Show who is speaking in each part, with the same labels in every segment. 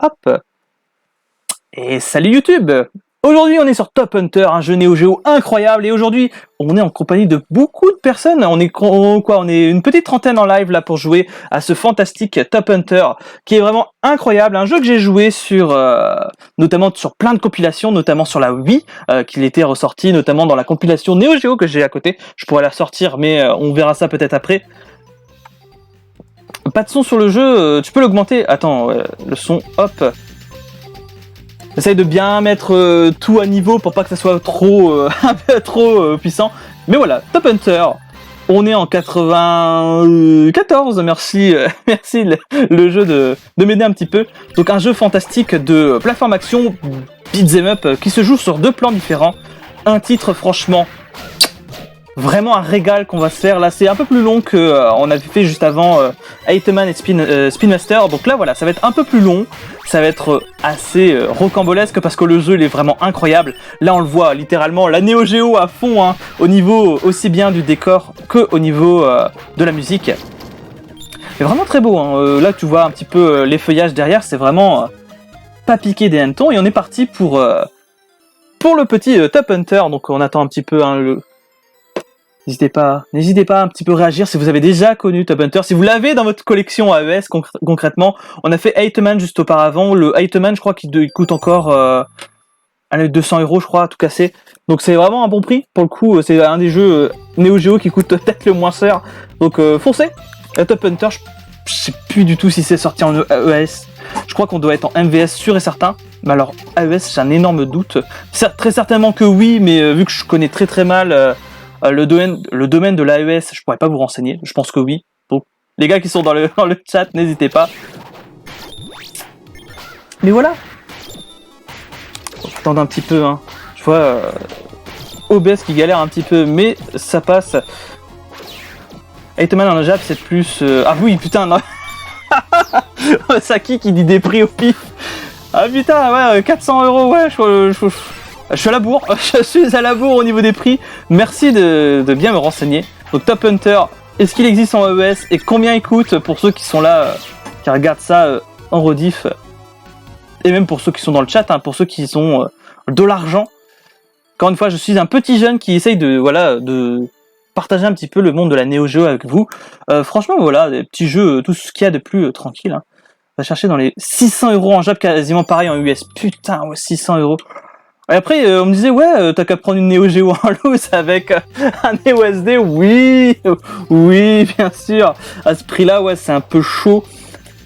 Speaker 1: hop. Et salut YouTube! Aujourd'hui on est sur Top Hunter, un jeu Neo Geo incroyable, et aujourd'hui on est en compagnie de beaucoup de personnes. On est une petite trentaine en live là pour jouer à ce fantastique Top Hunter qui est vraiment incroyable, un jeu que j'ai joué sur notamment sur plein de compilations, notamment sur la Wii, qu'il était ressorti notamment dans la compilation Neo Geo que j'ai à côté. Je pourrais la sortir mais on verra ça peut-être après. Pas de son sur le jeu, tu peux l'augmenter. Attends, le son, hop. J'essaye de bien mettre tout à niveau pour pas que ça soit trop, un peu trop puissant. Mais voilà, Top Hunter. On est en 94. Merci, merci le jeu de m'aider un petit peu. Donc un jeu fantastique de plateforme action, beat'em up, qui se joue sur deux plans différents. Un titre franchement vraiment un régal qu'on va se faire. Là c'est un peu plus long que on avait fait juste avant Eightman et Spin Master. Donc là voilà, ça va être un peu plus long, ça va être assez rocambolesque parce que le jeu il est vraiment incroyable. Là on le voit littéralement, la Neo Geo à fond, hein, au niveau aussi bien du décor que au niveau de la musique. C'est vraiment très beau, hein. Là tu vois un petit peu les feuillages derrière, c'est vraiment pas piqué des hannetons. Et on est parti pour le petit Top Hunter. Donc on attend un petit peu, hein, N'hésitez pas à un petit peu réagir si vous avez déjà connu Top Hunter, si vous l'avez dans votre collection AES concrètement. On a fait Eightman juste auparavant, le Eightman je crois qu'il coûte encore 200€ je crois, tout cassé. Donc c'est vraiment un bon prix, pour le coup c'est un des jeux Neo Geo qui coûte peut-être le moins cher. Donc foncez. Top Hunter, je sais plus du tout si c'est sorti en AES, je crois qu'on doit être en MVS sûr et certain. Mais alors AES j'ai un énorme doute, très certainement que oui, mais vu que je connais très mal le domaine de l'AES, je pourrais pas vous renseigner, je pense que oui. Donc, les gars qui sont dans le chat, n'hésitez pas. Mais voilà. Attendez un petit peu, hein. Je vois OBS qui galère un petit peu, mais ça passe. Eightman en Jap, c'est plus... Ah oui, putain, non. Saki qui dit des prix au pif. Ah putain, ouais, 400€, ouais, je suis à la bourre, je suis à la bourre au niveau des prix. Merci de bien me renseigner. Donc Top Hunter, est-ce qu'il existe en AES et combien il coûte pour ceux qui sont là, qui regardent ça en rediff, et même pour ceux qui sont dans le chat, hein, pour ceux qui ont de l'argent. Encore une fois, je suis un petit jeune qui essaye de partager un petit peu le monde de la Neo Geo avec vous. Franchement, voilà, des petits jeux, tout ce qu'il y a de plus tranquille. Hein. On va chercher dans les 600€ en Jap, quasiment pareil en US. Putain, ouais, 600€. Et après, on me disait, ouais, t'as qu'à prendre une Neo Geo en loose avec un Neo SD. Oui, bien sûr. À ce prix-là, ouais, c'est un peu chaud.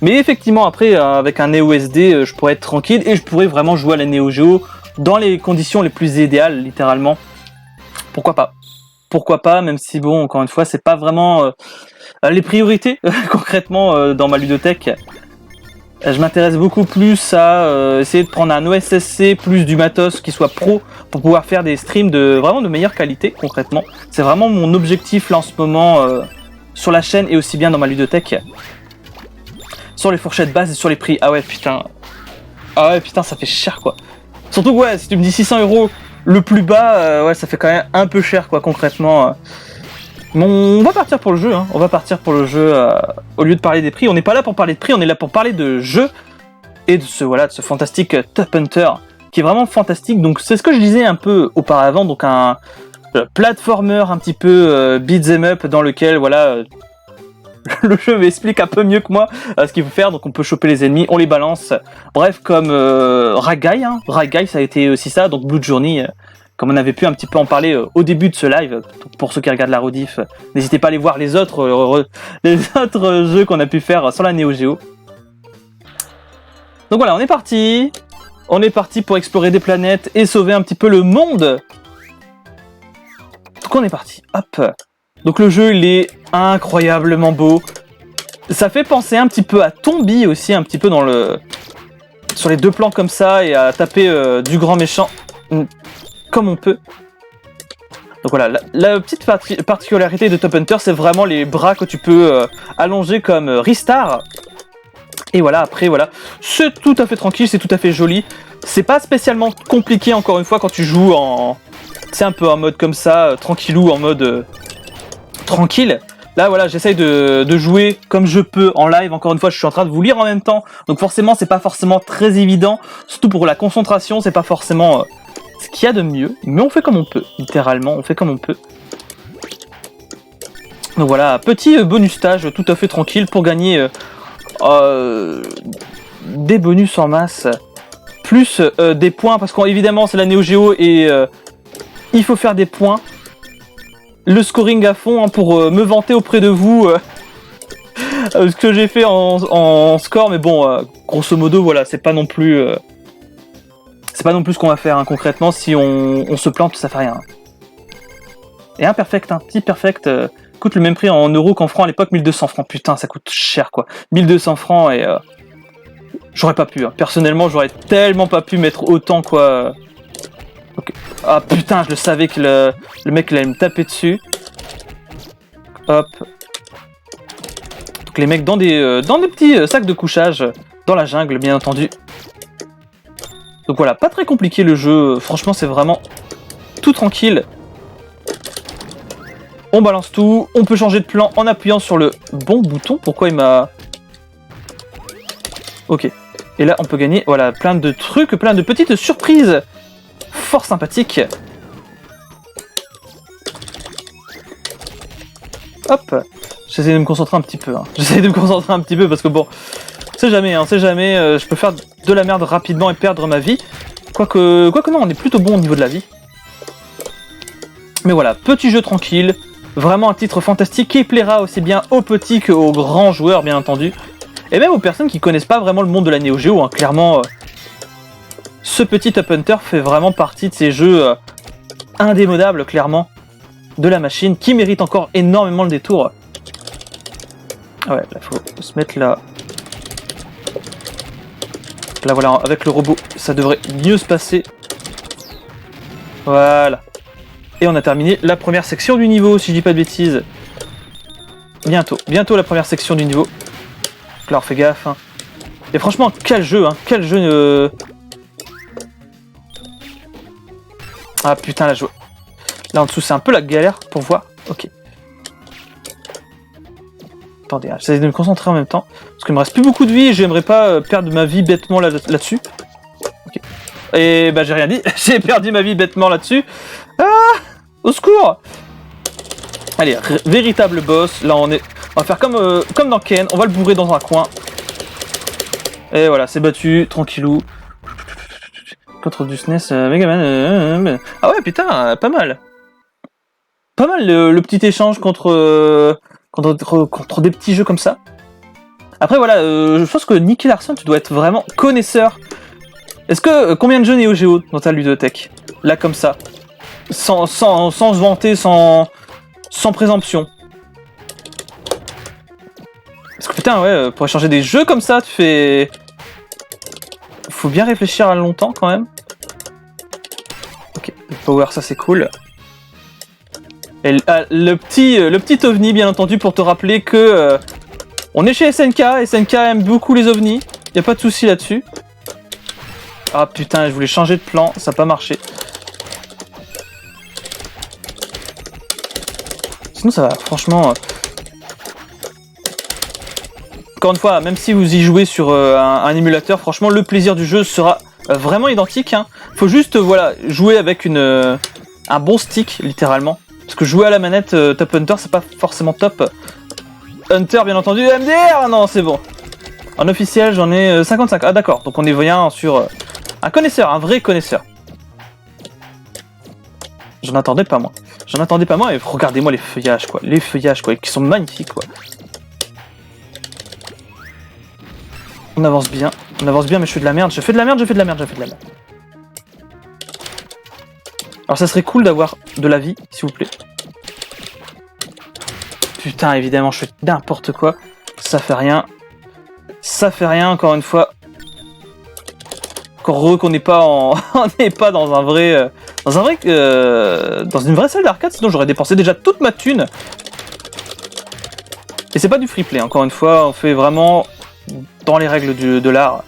Speaker 1: Mais effectivement, après, avec un Neo SD, je pourrais être tranquille et je pourrais vraiment jouer à la Neo Geo dans les conditions les plus idéales, littéralement. Pourquoi pas, même si, bon, encore une fois, c'est pas vraiment les priorités, concrètement, dans ma ludothèque. Je m'intéresse beaucoup plus à essayer de prendre un OSSC plus du matos qui soit pro pour pouvoir faire des streams vraiment de meilleure qualité concrètement. C'est vraiment mon objectif là en ce moment sur la chaîne et aussi bien dans ma ludothèque. Sur les fourchettes basses et sur les prix. Ah ouais putain, ça fait cher quoi. Surtout que ouais, si tu me dis 600€ le plus bas, ouais ça fait quand même un peu cher quoi concrètement. On va partir pour le jeu, hein. On va partir pour le jeu au lieu de parler des prix. On n'est pas là pour parler de prix, on est là pour parler de jeu et de ce fantastique Top Hunter qui est vraiment fantastique. Donc c'est ce que je disais un peu auparavant, donc un platformer un petit peu beat'em up dans lequel voilà le jeu m'explique un peu mieux que moi ce qu'il faut faire. Donc on peut choper les ennemis, on les balance. Bref, comme Ragai, hein. Ragai ça a été aussi ça, donc Blue Journey. Comme on avait pu un petit peu en parler au début de ce live, pour ceux qui regardent la rediff, n'hésitez pas à aller voir les autres jeux qu'on a pu faire sur la Neo Geo. Donc voilà, on est parti pour explorer des planètes et sauver un petit peu le monde. Donc on est parti, hop. Donc le jeu il est incroyablement beau. Ça fait penser un petit peu à Tombi aussi, un petit peu sur les deux plans comme ça et à taper du grand méchant. Comme on peut. Donc voilà, la petite particularité de Top Hunter, c'est vraiment les bras que tu peux allonger comme Ristar. Et voilà, après voilà, c'est tout à fait tranquille, c'est tout à fait joli. C'est pas spécialement compliqué encore une fois quand tu joues en... C'est un peu en mode comme ça, tranquillou, en mode tranquille. Là, voilà, j'essaye de jouer comme je peux en live. Encore une fois, je suis en train de vous lire en même temps. Donc forcément, c'est pas forcément très évident. Surtout pour la concentration, c'est pas forcément ce qu'il y a de mieux. Mais on fait comme on peut, littéralement, on fait comme on peut. Donc voilà, petit bonus stage tout à fait tranquille pour gagner des bonus en masse. Plus des points, parce qu'évidemment, c'est la Neo Geo et il faut faire des points. Le scoring à fond hein, pour me vanter auprès de vous ce que j'ai fait en score, mais bon, grosso modo, voilà, c'est pas non plus ce qu'on va faire hein, concrètement. Si on se plante, ça fait rien. Et un perfect, un petit perfect coûte le même prix en euros qu'en francs à l'époque, 1200 francs. Putain, ça coûte cher quoi. 1200 francs et j'aurais pas pu. Hein. Personnellement, j'aurais tellement pas pu mettre autant quoi. Okay. Ah putain, je le savais que le mec il allait me taper dessus. Hop. Donc les mecs dans des petits sacs de couchage dans la jungle, bien entendu. Donc voilà, pas très compliqué le jeu. Franchement, c'est vraiment tout tranquille. On balance tout. On peut changer de plan en appuyant sur le bon bouton. Pourquoi il m'a... Ok. Et là, on peut gagner voilà, plein de trucs, plein de petites surprises. Fort sympathique. Hop. J'essaie de me concentrer un petit peu. Hein. J'essaie de me concentrer un petit peu parce que bon, c'est jamais, je peux faire de la merde rapidement et perdre ma vie. Quoique non, on est plutôt bon au niveau de la vie. Mais voilà, petit jeu tranquille. Vraiment un titre fantastique qui plaira aussi bien aux petits qu'aux grands joueurs, bien entendu. Et même aux personnes qui connaissent pas vraiment le monde de la Neo Geo. Hein. Clairement... ce petit Top Hunter fait vraiment partie de ces jeux indémodables, clairement, de la machine, qui mérite encore énormément le détour. Ah ouais, là, faut se mettre là. Là, voilà, avec le robot, ça devrait mieux se passer. Voilà. Et on a terminé la première section du niveau, si je dis pas de bêtises. Bientôt la première section du niveau. Donc là, on fait gaffe. Hein. Et franchement, quel jeu, hein, quel jeu... Ah putain, là, là en dessous, c'est un peu la galère pour voir. Ok. Attendez, hein, j'essaie de me concentrer en même temps. Parce qu'il me reste plus beaucoup de vie et j'aimerais pas perdre ma vie bêtement là-dessus. Ok. Et bah, j'ai rien dit. J'ai perdu ma vie bêtement là-dessus. Ah! Au secours! Allez, véritable boss. Là, on va faire comme dans Ken. On va le bourrer dans un coin. Et voilà, c'est battu. Tranquillou. Contre du SNES Megaman. Ah ouais, putain, pas mal. Pas mal le petit échange contre des petits jeux comme ça. Après, voilà, je pense que Nicky Larson, tu dois être vraiment connaisseur. Est-ce que combien de jeux Neo Geo dans ta ludothèque? Là, comme ça. Sans se vanter, sans présomption. Parce que putain, ouais, pour échanger des jeux comme ça, tu fais... Faut bien réfléchir à longtemps quand même. Ok, le power, ça c'est cool. Et le petit ovni, bien entendu, pour te rappeler que on est chez SNK. SNK aime beaucoup les ovnis. Y a pas de souci là-dessus. Ah putain, je voulais changer de plan, ça n'a pas marché. Sinon ça va, franchement... Encore une fois, même si vous y jouez sur un émulateur, franchement, le plaisir du jeu sera vraiment identique. Hein. Faut juste voilà, jouer avec un bon stick, littéralement. Parce que jouer à la manette Top Hunter, c'est pas forcément top. Hunter, bien entendu, MDR, non, c'est bon. En officiel, j'en ai 55. Ah d'accord, donc on est bien sur un connaisseur, un vrai connaisseur. J'en attendais pas, moi. J'en attendais pas, moi, et regardez-moi les feuillages, quoi. Les feuillages, quoi, qui sont magnifiques, quoi. On avance bien, mais je fais de la merde, Alors ça serait cool d'avoir de la vie, s'il vous plaît. Putain, évidemment, je fais n'importe quoi. Ça fait rien. Ça fait rien, encore une fois. Encore heureux qu'on n'est pas on n'est pas dans un vrai... dans une vraie salle d'arcade, sinon j'aurais dépensé déjà toute ma thune. Et c'est pas du free play, encore une fois, on fait vraiment... dans les règles de l'art.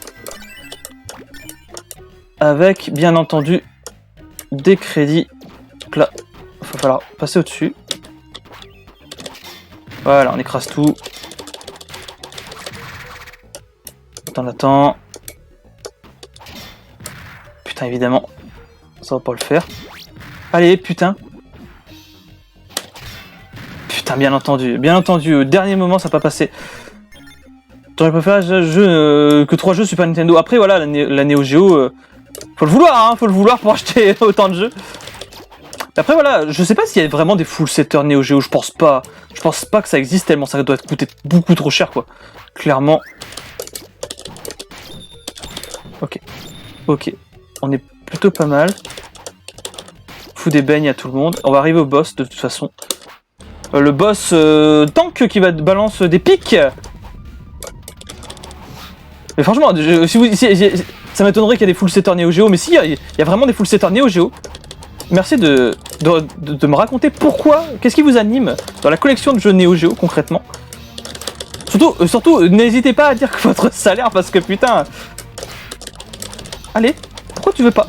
Speaker 1: Avec, bien entendu, des crédits. Donc là, il va falloir passer au-dessus. Voilà, on écrase tout. Attends. Putain, évidemment. Ça va pas le faire. Allez, putain. Putain, bien entendu. Au dernier moment, ça n'a pas passé. J'aurais préféré un jeu que 3 jeux Super Nintendo. Après, voilà, la Neo Geo... faut le vouloir pour acheter autant de jeux. Après, voilà, je sais pas s'il y a vraiment des full setters Neo Geo, je pense pas. Je pense pas que ça existe tellement ça doit coûter beaucoup trop cher, quoi. Clairement. Ok. On est plutôt pas mal. Fout des beignes à tout le monde. On va arriver au boss, de toute façon. Le boss tank qui va balance des pics. Mais franchement, ça m'étonnerait qu'il y ait des full setters Neo Geo, mais si, il y a vraiment des full setters Neo Geo. Merci de me raconter pourquoi, qu'est-ce qui vous anime dans la collection de jeux Neo Geo concrètement. Surtout, n'hésitez pas à dire que votre salaire, parce que putain... Allez, pourquoi tu veux pas?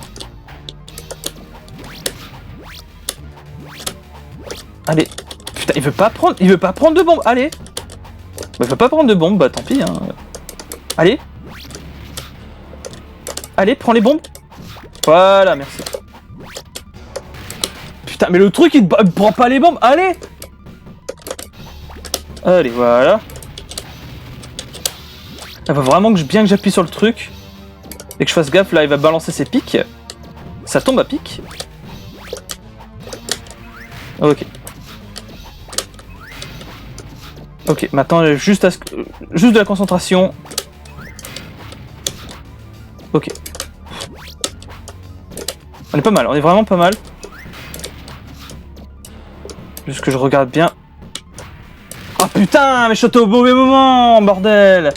Speaker 1: Allez, putain, il veut pas prendre de bombe, allez. Bah, il veut pas prendre de bombe, bah tant pis, hein. Allez, prends les bombes. Voilà, merci. Putain, mais le truc, il prend pas les bombes, allez. Allez, voilà. Il faut vraiment bien que j'appuie sur le truc. Et que je fasse gaffe, là, il va balancer ses pics. Ça tombe à pic. Ok, maintenant, juste de la concentration. Ok. On est pas mal, on est vraiment pas mal. Juste que je regarde bien. Ah putain, mais je suis au mauvais moment, bordel.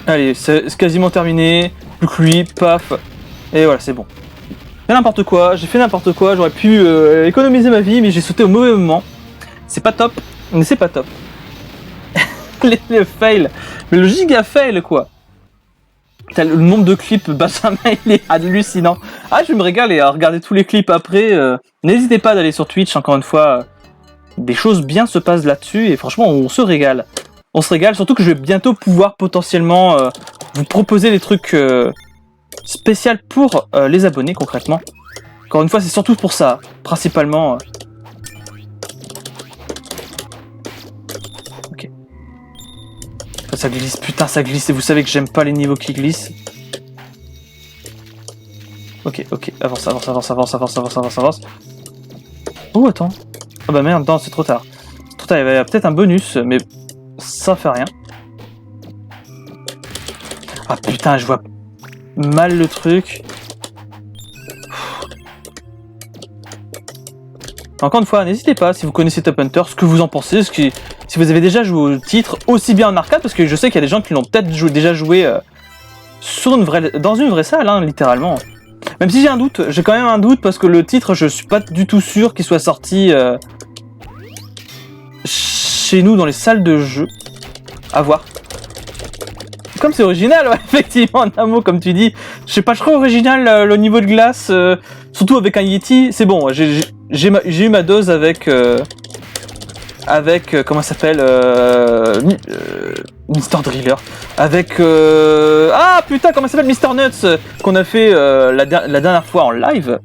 Speaker 1: Allez, c'est quasiment terminé. Plus que lui, paf. Et voilà, c'est bon. J'ai fait n'importe quoi, j'aurais pu économiser ma vie, mais j'ai sauté au mauvais moment. C'est pas top, mais c'est pas top. le fail, mais le giga fail quoi. Le nombre de clips Benjamin, il est hallucinant. Ah, je me régale à regarder tous les clips après. N'hésitez pas d'aller sur Twitch, encore une fois. Des choses bien se passent là-dessus et franchement, on se régale. On se régale, surtout que je vais bientôt pouvoir potentiellement vous proposer des trucs spéciaux pour les abonnés concrètement. Encore une fois, c'est surtout pour ça, principalement. Ok. Ça glisse, putain, ça glisse. Et vous savez que j'aime pas les niveaux qui glissent. Ok, avance. Oh, attends. Ah bah merde, non, c'est trop tard. Il y avait peut-être un bonus, mais ça fait rien. Ah putain, je vois mal le truc. Encore une fois, n'hésitez pas, si vous connaissez Top Hunter, ce que vous en pensez, si vous avez déjà joué au titre, aussi bien en arcade, parce que je sais qu'il y a des gens qui l'ont peut-être déjà joué dans une vraie salle, hein, littéralement. Même si j'ai quand même un doute, parce que le titre, je suis pas du tout sûr qu'il soit sorti chez nous dans les salles de jeu. À voir. Comme c'est original, ouais, effectivement, un mot comme tu dis. Je sais pas, je crois original le niveau de glace, surtout avec un Yeti, c'est bon, j'ai eu ma dose avec comment ça s'appelle Mr. Driller. Avec ah putain, comment ça s'appelle Mr. Nuts qu'on a fait la dernière fois en live.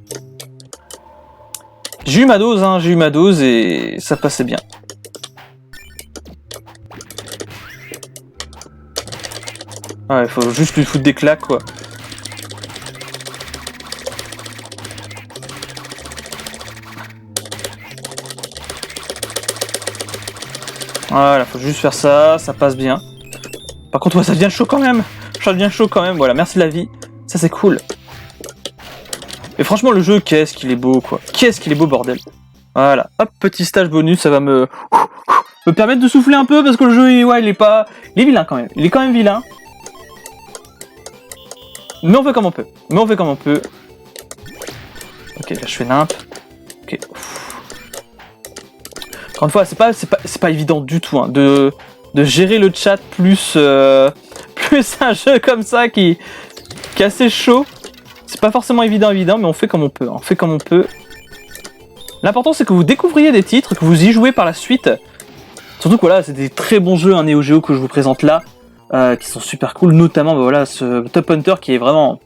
Speaker 1: J'ai eu ma dose et ça passait bien. Ouais, il faut juste lui foutre des claques quoi. Voilà, faut juste faire ça, ça passe bien. Par contre, ouais, ça devient chaud quand même. Voilà, merci la vie. Ça, c'est cool. Et franchement, le jeu, qu'est-ce qu'il est beau, quoi. Qu'est-ce qu'il est beau, bordel. Voilà, hop, petit stage bonus, ça va me permettre de souffler un peu, parce que le jeu, ouais, il est vilain, quand même. Il est quand même vilain. Mais on fait comme on peut. Ok, là, je fais nimp. Ok. Encore une fois, c'est pas évident du tout hein, de gérer le chat plus un jeu comme ça qui est assez chaud. C'est pas forcément évident, mais on fait comme on peut. L'important c'est que vous découvriez des titres, que vous y jouez par la suite. Surtout que voilà, c'est des très bons jeux, Neo Geo que je vous présente là, qui sont super cool, notamment bah, voilà, ce Top Hunter qui est vraiment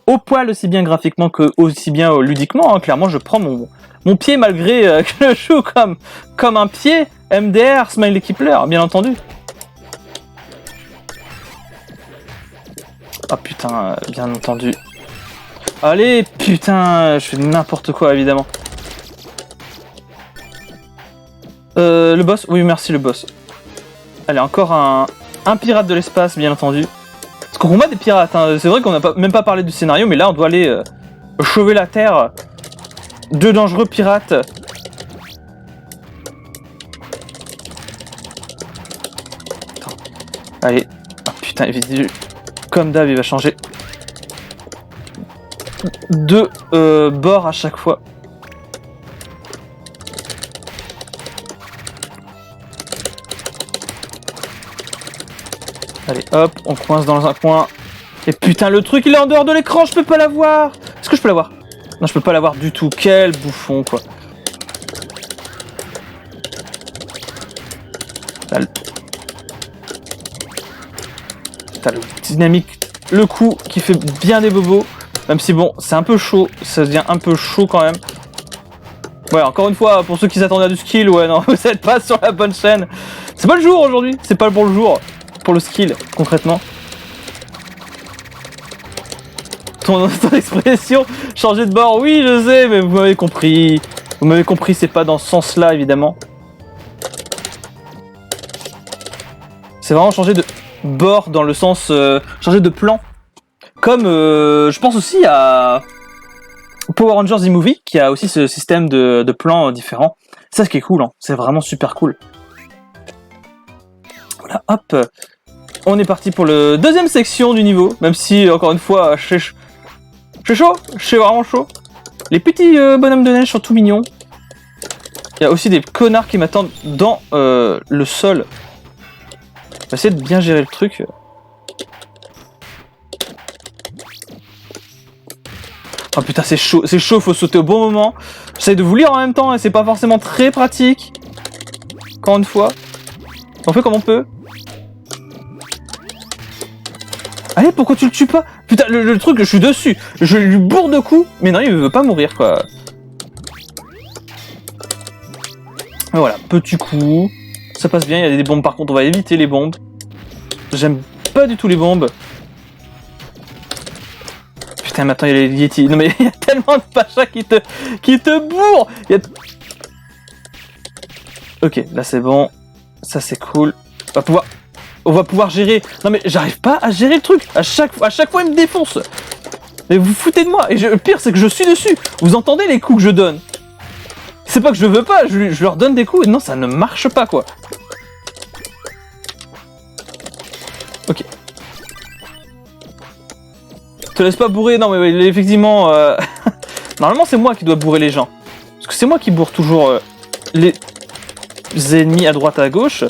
Speaker 1: au poil aussi bien graphiquement que aussi bien ludiquement. Hein. Clairement, je prends mon pied malgré que je joue comme un pied. MDR, Smiley Kipler, bien entendu. Ah putain, bien entendu. Allez, putain, je fais n'importe quoi évidemment. Le boss, oui merci le boss. Allez, encore un pirate de l'espace, bien entendu. Parce qu'on combat des pirates, hein. C'est vrai qu'on n'a même pas parlé du scénario, mais là on doit aller chauver la terre. Deux dangereux pirates. Attends. Allez. Ah putain, comme d'hab, il va changer. Deux bords à chaque fois. Allez, hop, on coince dans un coin. Et putain, le truc, il est en dehors de l'écran, je peux pas l'avoir. Est-ce que je peux l'avoir? Non, je peux pas l'avoir du tout. Quel bouffon, quoi. T'as le dynamique, le coup qui fait bien des bobos. Même si bon, c'est un peu chaud. Ça devient un peu chaud quand même. Ouais, encore une fois, pour ceux qui s'attendaient à du skill, ouais, non, vous êtes pas sur la bonne chaîne. C'est pas le jour aujourd'hui, c'est pas le bon jour. Pour le skill, concrètement. Ton expression, changer de bord, oui, je sais, mais vous m'avez compris. Vous m'avez compris, c'est pas dans ce sens-là, évidemment. C'est vraiment changer de bord dans le sens... changer de plan. Comme, je pense aussi à Power Rangers The Movie, qui a aussi ce système de plans différents. C'est ça ce qui est cool, hein. C'est vraiment super cool. Voilà, hop. On est parti pour le deuxième section du niveau, même si, encore une fois, je suis chaud, je suis vraiment chaud. Les petits bonhommes de neige sont tout mignons. Il y a aussi des connards qui m'attendent dans le sol. On va essayer de bien gérer le truc. Oh putain, c'est chaud, faut sauter au bon moment. J'essaie de vous lire en même temps et c'est pas forcément très pratique. Encore une fois. On fait comme on peut. Allez, pourquoi tu le tues pas? Putain, le truc, je suis dessus. Je lui bourre de coups. Mais non, il veut pas mourir, quoi. Et voilà, petit coup. Ça passe bien, il y a des bombes. Par contre, on va éviter les bombes. J'aime pas du tout les bombes. Putain, mais attends, il y a les Yeti. Non, mais il y a tellement de pachas qui te bourrent. Ok, là, c'est bon. Ça, c'est cool. On va pouvoir gérer. Non mais j'arrive pas à gérer le truc. À chaque fois il me défonce. Mais vous foutez de moi. Et le pire c'est que je suis dessus. Vous entendez les coups que je donne? C'est pas que je veux pas. Je leur donne des coups et non ça ne marche pas quoi. Ok. Te laisse pas bourrer. Non mais effectivement. Normalement c'est moi qui dois bourrer les gens. Parce que c'est moi qui bourre toujours les ennemis à droite à gauche.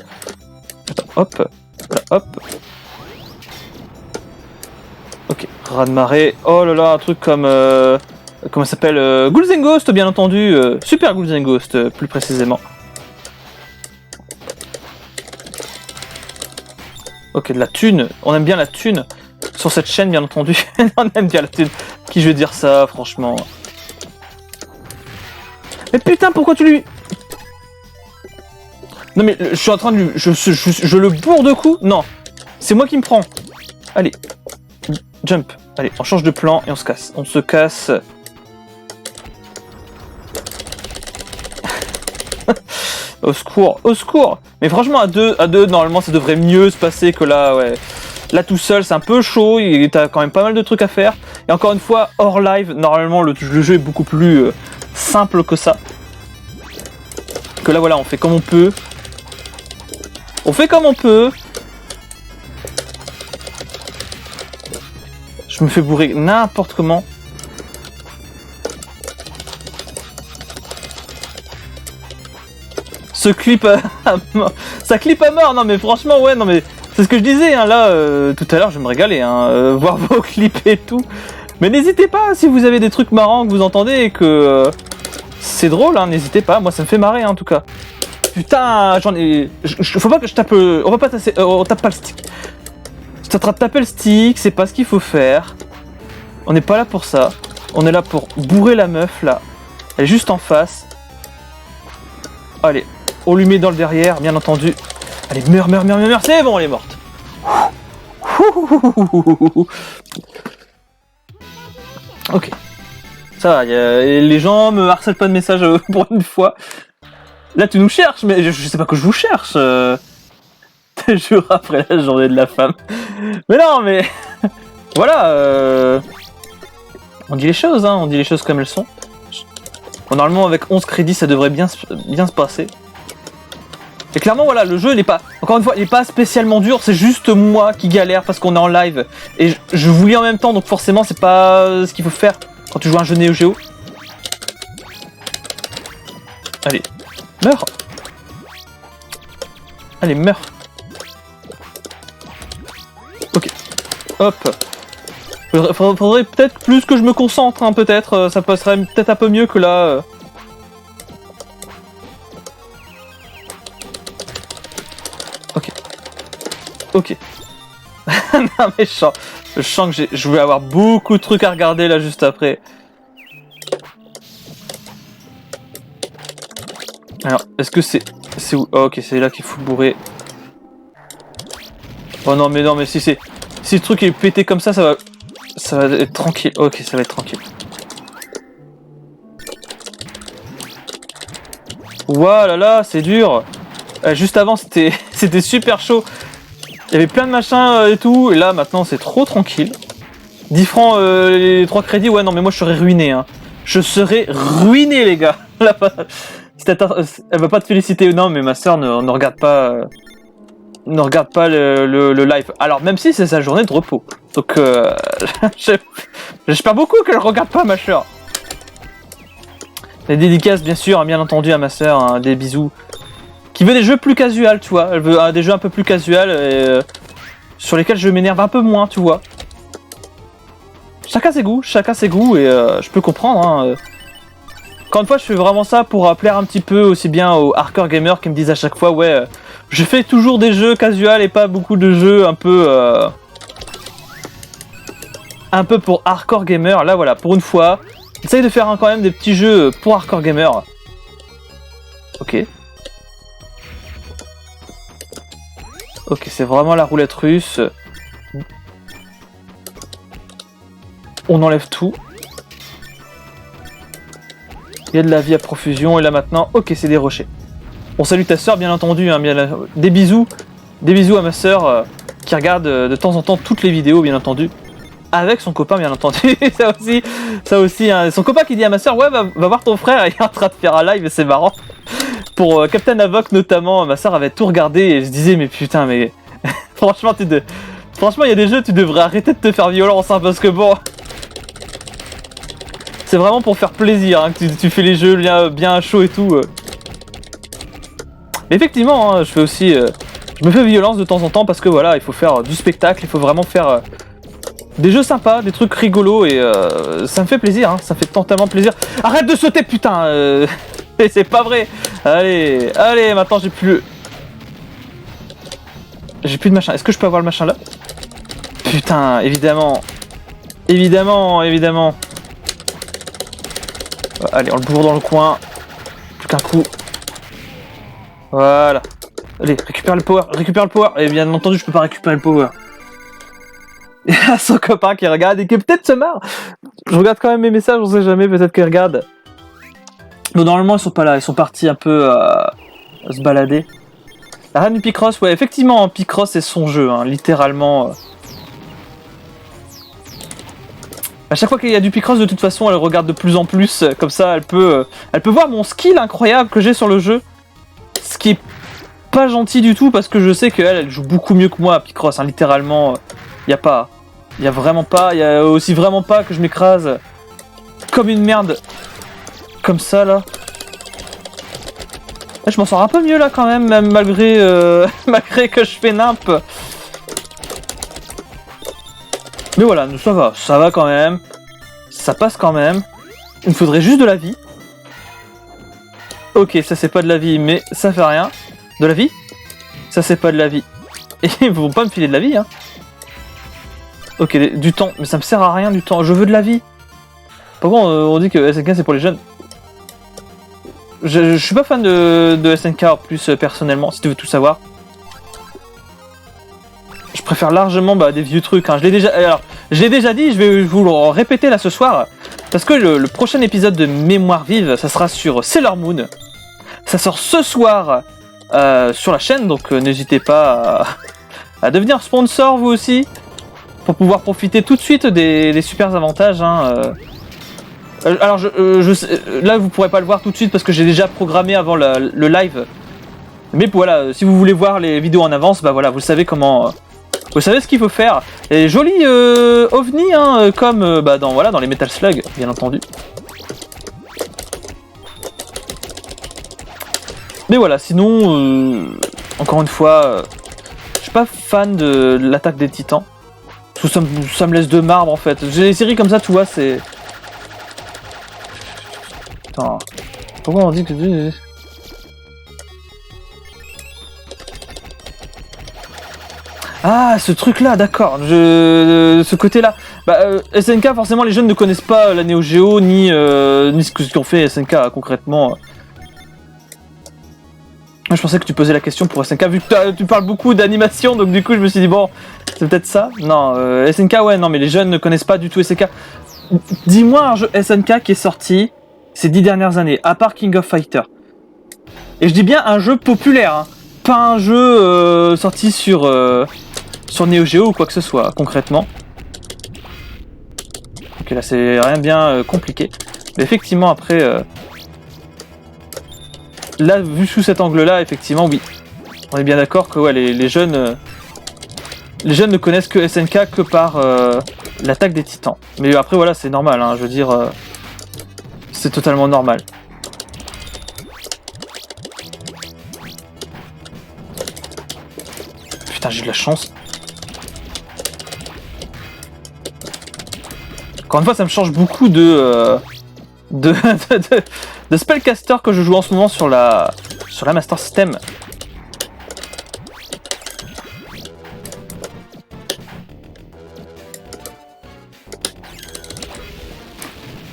Speaker 1: Attends, hop. Hop. Ok, raz-de-marée. Oh là là, un truc comme... comment ça s'appelle Ghouls and Ghosts, bien entendu. Super Ghouls and Ghosts, plus précisément. Ok, de la thune. On aime bien la thune. Sur cette chaîne, bien entendu. On aime bien la thune. Qui je vais dire ça, franchement. Mais putain, pourquoi tu lui... Non mais je suis en train de lui... Je le bourre de coups. Non. C'est moi qui me prends. Allez. Jump. Allez, on change de plan et on se casse. On se casse. Au secours. Au secours. Mais franchement, à deux, normalement, ça devrait mieux se passer que là, ouais. Là, tout seul, c'est un peu chaud. T'as quand même pas mal de trucs à faire. Et encore une fois, hors live, normalement, le jeu est beaucoup plus simple que ça. Que là, voilà, on fait comme on peut. On fait comme on peut. Je me fais bourrer n'importe comment. Ce clip ça clip à mort. Non mais franchement ouais non mais c'est ce que je disais hein, là tout à l'heure je vais me régaler hein, voir vos clips et tout. Mais n'hésitez pas si vous avez des trucs marrants que vous entendez et que C'est drôle, hein, n'hésitez pas, moi ça me fait marrer hein, en tout cas. Putain, j'en ai... Faut pas que je tape... on va pas tasser... on tape pas le stick. Je suis en train de taper le stick, c'est pas ce qu'il faut faire. On n'est pas là pour ça. On est là pour bourrer la meuf, là. Elle est juste en face. Allez, on lui met dans le derrière, bien entendu. Allez, meurs, c'est bon, elle est morte. Ok. Ça va, les gens me harcèlent pas de messages pour une fois. Là, tu nous cherches, mais je sais pas que je vous cherche. 2 jours après la journée de la femme. Mais non, mais... voilà, on dit les choses, hein, on dit les choses comme elles sont. Bon, normalement, avec 11 crédits, ça devrait bien se passer. Et clairement, voilà, le jeu, il est pas... Encore une fois, il est pas spécialement dur, c'est juste moi qui galère parce qu'on est en live. Et je vous lis en même temps, donc forcément, c'est pas ce qu'il faut faire quand tu joues à un jeu Neo Geo. Allez, meurs. Allez, meurs. Ok. Hop. Faudrait peut-être plus que je me concentre, hein, peut-être. Ça passerait peut-être un peu mieux que là. Ok. Ok. Non mais je sens que je vais avoir beaucoup de trucs à regarder là juste après. Alors, est-ce que c'est où? Oh, ok, c'est là qu'il faut bourrer. Oh non mais si le truc est pété comme ça va être tranquille. Ok, ça va être tranquille. Voilà, là, c'est dur. Juste avant, c'était super chaud. Il y avait plein de machins et tout. Et là, maintenant, c'est trop tranquille. 10 francs, les 3 crédits. Ouais, non, mais moi, je serais ruiné. Hein. Je serais ruiné, les gars. Elle va pas te féliciter. Non, mais ma soeur ne regarde pas... ne regarde pas le live. Alors, même si c'est sa journée de repos. Donc, j'espère beaucoup qu'elle regarde pas ma soeur. Des dédicaces, bien sûr, bien entendu, à ma soeur. Hein, des bisous. Qui veut des jeux plus casual, tu vois. Elle veut des jeux un peu plus casual et sur lesquels je m'énerve un peu moins, tu vois. Chacun ses goûts et je peux comprendre. Hein. Encore une fois, je fais vraiment ça pour plaire un petit peu aussi bien aux hardcore gamers qui me disent à chaque fois, ouais, je fais toujours des jeux casual et pas beaucoup de jeux un peu pour hardcore gamer. Là, voilà, pour une fois, j'essaye de faire quand même des petits jeux pour hardcore gamer. Ok. Ok, c'est vraiment la roulette russe. On enlève tout. Il y a de la vie à profusion et là maintenant, ok, c'est des rochers. On salue ta soeur, bien entendu. Hein, des bisous à ma soeur qui regarde de temps en temps toutes les vidéos, bien entendu. Avec son copain, bien entendu. ça aussi. Hein. Son copain qui dit à ma soeur, ouais, va voir ton frère, il est en train de faire un live et c'est marrant. Pour Captain Havoc notamment, ma soeur avait tout regardé et je disais, mais putain, mais franchement, il y a des jeux, tu devrais arrêter de te faire violence, hein, parce que bon, c'est vraiment pour faire plaisir hein, que tu fais les jeux bien chauds et tout. Mais effectivement, hein, je fais aussi, je me fais violence de temps en temps parce que voilà, il faut faire du spectacle, il faut vraiment faire des jeux sympas, des trucs rigolos et ça me fait plaisir, hein, ça me fait totalement plaisir. Arrête de sauter, putain. C'est pas vrai. Allez, maintenant j'ai plus de machin. Est-ce que je peux avoir le machin là? Putain, évidemment. Allez, on le bourre dans le coin. Plus qu'un coup. Voilà. Allez, récupère le power. Et bien entendu, je peux pas récupérer le power. Il y a son copain qui regarde et qui peut-être se marre. Je regarde quand même mes messages, on sait jamais, peut-être qu'il regarde. Bon, normalement, ils sont pas là, ils sont partis un peu se balader. La reine du Picross, ouais, effectivement, Picross c'est son jeu, hein, littéralement. À chaque fois qu'il y a du Picross, de toute façon, elle regarde de plus en plus, comme ça, elle peut voir mon skill incroyable que j'ai sur le jeu. Ce qui est pas gentil du tout, parce que je sais qu'elle joue beaucoup mieux que moi à Picross, hein, littéralement. Il y a vraiment pas que je m'écrase comme une merde. Comme ça, là. Je m'en sors un peu mieux là quand même malgré que je fais nimp. Mais voilà, ça va quand même. Ça passe quand même. Il me faudrait juste de la vie. Ok, ça c'est pas de la vie, mais ça fait rien. De la vie? Ça c'est pas de la vie. Et ils vont pas me filer de la vie, hein. Ok, du temps, mais ça me sert à rien du temps. Je veux de la vie. Pourquoi on dit que SNK c'est pour les jeunes? Je suis pas fan de SNK en plus personnellement, si tu veux tout savoir. Je préfère largement des vieux trucs. Hein. Je l'ai déjà dit, je vais vous le répéter là ce soir. Parce que le prochain épisode de Mémoire Vive, ça sera sur Sailor Moon. Ça sort ce soir sur la chaîne, donc n'hésitez pas à devenir sponsor vous aussi. Pour pouvoir profiter tout de suite des super avantages. Hein, alors là vous pourrez pas le voir tout de suite parce que j'ai déjà programmé avant le live. Mais voilà, si vous voulez voir les vidéos en avance, voilà, vous savez comment... vous savez ce qu'il faut faire. Et joli ovni, hein, comme dans les Metal Slug, bien entendu. Mais voilà, sinon, encore une fois, je suis pas fan de l'attaque des titans. Parce que ça me laisse de marbre en fait. J'ai des séries comme ça, tu vois, c'est... Putain. Pourquoi on dit que... Ah, ce truc-là, d'accord. Ce côté-là. SNK, forcément, les jeunes ne connaissent pas la Neo Geo ni ce qu'ont fait SNK concrètement. Je pensais que tu posais la question pour SNK, vu que tu parles beaucoup d'animation, donc du coup je me suis dit bon, c'est peut-être ça. Non, SNK, ouais, non, mais les jeunes ne connaissent pas du tout SNK. Dis-moi un jeu SNK qui est sorti ces 10 dernières années, à part King of Fighter. Et je dis bien un jeu populaire, hein, pas un jeu sorti sur Neo Geo ou quoi que ce soit, concrètement. Ok, là c'est rien de bien compliqué. Mais effectivement, après... là, vu sous cet angle-là, effectivement, oui. On est bien d'accord que ouais, les jeunes ne connaissent que SNK que par l'attaque des titans. Mais après, voilà, c'est normal, hein, je veux dire... c'est totalement normal. Putain, j'ai de la chance. Encore une fois, ça me change beaucoup de spellcaster que je joue en ce moment sur la Master System.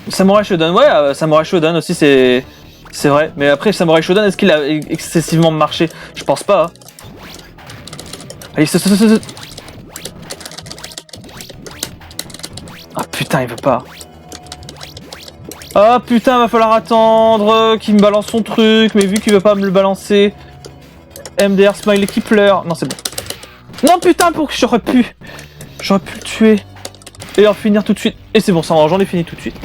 Speaker 1: Samurai Shodown, ouais, Samurai Shodown aussi c'est vrai. Mais après Samurai Shodown, est-ce qu'il a excessivement marché? Je pense pas. Hein. Allez, Ah putain, il veut pas. Ah putain, va falloir attendre qu'il me balance son truc, mais vu qu'il veut pas me le balancer. MDR Smiley qui pleure. Non, c'est bon. Non putain, pour que j'aurais pu le tuer. Et en finir tout de suite. Et c'est bon, ça j'en ai fini tout de suite.